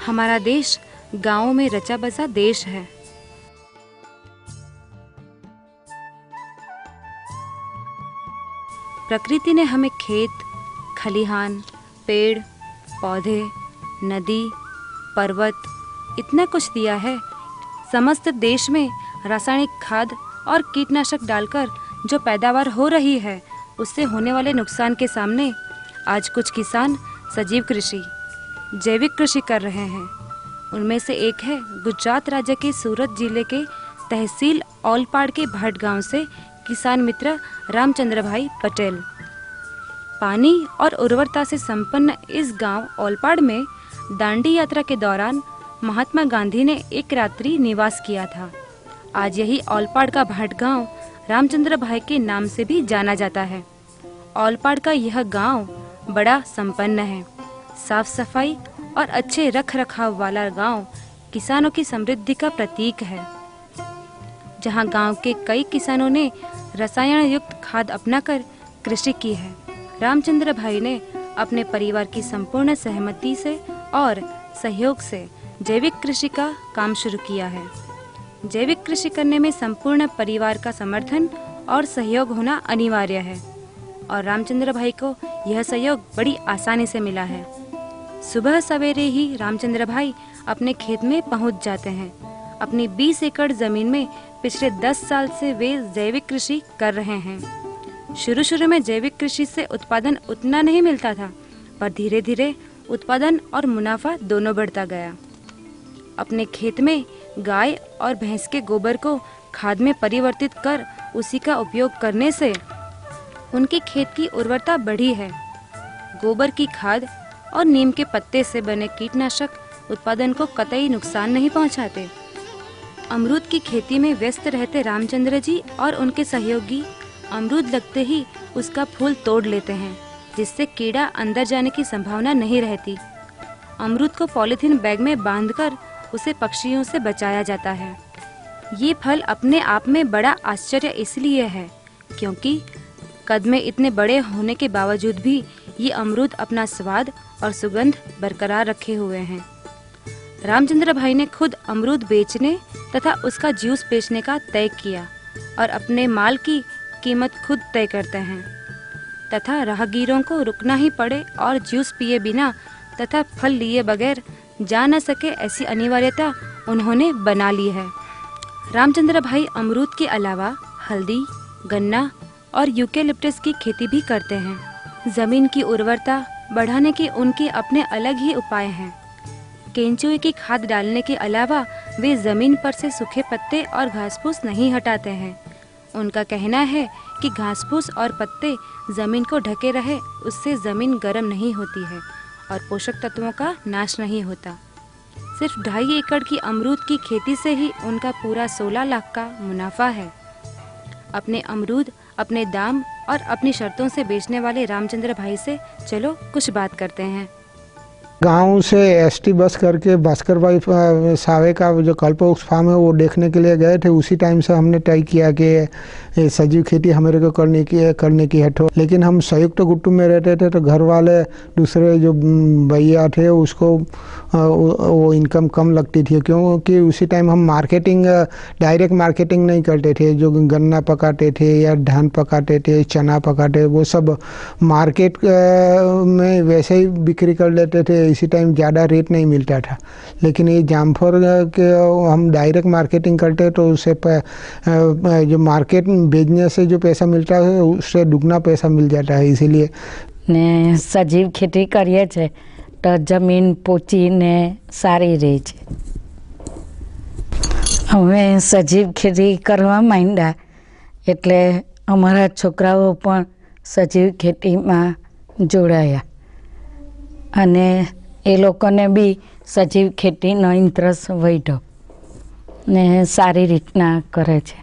हमारा देश गांवों में रचा बसा देश है। प्रकृति ने हमें खेत, खलिहान, पेड़, पौधे, नदी, पर्वत इतना कुछ दिया है। समस्त देश में रासायनिक खाद और कीटनाशक डालकर जो पैदावार हो रही है, उससे होने वाले नुकसान के सामने आज कुछ किसान सजीव कृषि, जैविक कृषि कर रहे हैं। उनमें से एक है गुजरात राज्य के सूरत जिले के तहसील ओलपाड़ के भट गांव से किसान मित्र रामचंद्र भाई पटेल। पानी और उर्वरता से संपन्न इस गांव ओलपाड़ में दांडी यात्रा के दौरान महात्मा गांधी ने एक रात्रि निवास किया था। आज यही ओलपाड़ का भट गांव रामचंद्र भाई के नाम से भी जाना जाता है। ओलपाड़ का यह गांव बड़ा संपन्न है। साफ सफाई और अच्छे रख रखाव वाला गांव किसानों की समृद्धि का प्रतीक है। जहां गांव के कई किसानों ने रसायन युक्त खाद अपनाकर कृषि की है, रामचंद्र भाई ने अपने परिवार की संपूर्ण सहमति से और सहयोग से जैविक कृषि का काम शुरू किया है। जैविक कृषि करने में संपूर्ण परिवार का समर्थन और सहयोग होना अनिवार्य है और रामचंद्र भाई को यह सहयोग बड़ी आसानी से मिला है। सुबह सवेरे ही रामचंद्र भाई अपने खेत में पहुंच जाते हैं। अपनी 20 एकड़ जमीन में पिछले 10 साल से वे जैविक कृषि कर रहे हैं। शुरू में जैविक कृषि से उत्पादन उतना नहीं मिलता था, पर धीरे धीरे उत्पादन और मुनाफा दोनों बढ़ता गया। अपने खेत में गाय और भैंस के गोबर को खाद में परिवर्तित कर उसी का उपयोग करने से उनके खेत की उर्वरता बढ़ी है। गोबर की खाद और नीम के पत्ते से बने कीटनाशक उत्पादन को कतई नुकसान नहीं पहुंचाते। अमरूद की खेती में व्यस्त रहते रामचंद्र जी और उनके सहयोगी अमरूद लगते ही उसका फूल तोड़ लेते हैं, जिससे कीड़ा अंदर जाने की संभावना नहीं रहती। अमरूद को पॉलीथीन बैग में बांधकर उसे पक्षियों से बचाया जाता है। ये फल अपने आप में बड़ा आश्चर्य इसलिए है क्योंकि कद में इतने बड़े होने के बावजूद भी ये अमरूद अपना स्वाद और सुगंध बरकरार रखे हुए हैं। रामचंद्र भाई ने खुद अमरूद बेचने तथा उसका जूस बेचने का तय किया और अपने माल की कीमत खुद तय करते हैं तथा राहगीरों को रुकना ही पड़े और जूस पिए बिना तथा फल लिए बगैर जा न सके, ऐसी अनिवार्यता उन्होंने बना ली है। रामचंद्र भाई अमरूद के अलावा हल्दी, गन्ना और यूकेलिप्टस की खेती भी करते हैं। जमीन की उर्वरता बढ़ाने के उनके अपने अलग ही उपाय हैं। केंचुए की खाद डालने के अलावा वे जमीन पर से सूखे पत्ते और घास फूस नहीं हटाते हैं। उनका कहना है कि घास फूस और पत्ते जमीन को ढके रहे, उससे जमीन गर्म नहीं होती है और पोषक तत्वों का नाश नहीं होता। सिर्फ 2.5 एकड़ की अमरूद की खेती से ही उनका पूरा 16 लाख का मुनाफा है। अपने अमरूद अपने दाम और अपनी शर्तों से बेचने वाले रामचंद्र भाई से चलो कुछ बात करते हैं। गांव से एसटी बस करके भास्कर भाई सावे का जो कल्पवृक्ष फार्म है वो देखने के लिए गए थे। उसी टाइम से हमने तय किया कि सजीव खेती हमारे को करने की है। लेकिन हम संयुक्त कुटुंब में रहते थे तो घर वाले दूसरे जो भैया थे उसको वो इनकम कम लगती थी, क्योंकि उसी टाइम हम मार्केटिंग डायरेक्ट मार्केटिंग नहीं करते थे। जो गन्ना पकाते थे या धान पकाते थे, चना पकाते, वो सब मार्केट में वैसे ही बिक्री कर लेते थे। इसी टाइम ज़्यादा रेट नहीं मिलता था। लेकिन ये जामफल के हम डायरेक्ट मार्केटिंग करते तो उससे जो मार्केट बेचने से जो पैसा मिलता है उससे दुगना पैसा मिल जाता है। इसीलिए ने सजीव खेती करिए छे तो जमीन पोची ने सारी रहे छे। हमें सजीव खेती करवा માંડ્યા એટલે અમારા છોકરાઓ પણ સજીવ ખેતીમાં જોડાયા અને એ લોકોને બી સજીવ ખેતીનો ઇન્ટરેસ્ટ વધ્યો ને સારી રીતના કરે છે।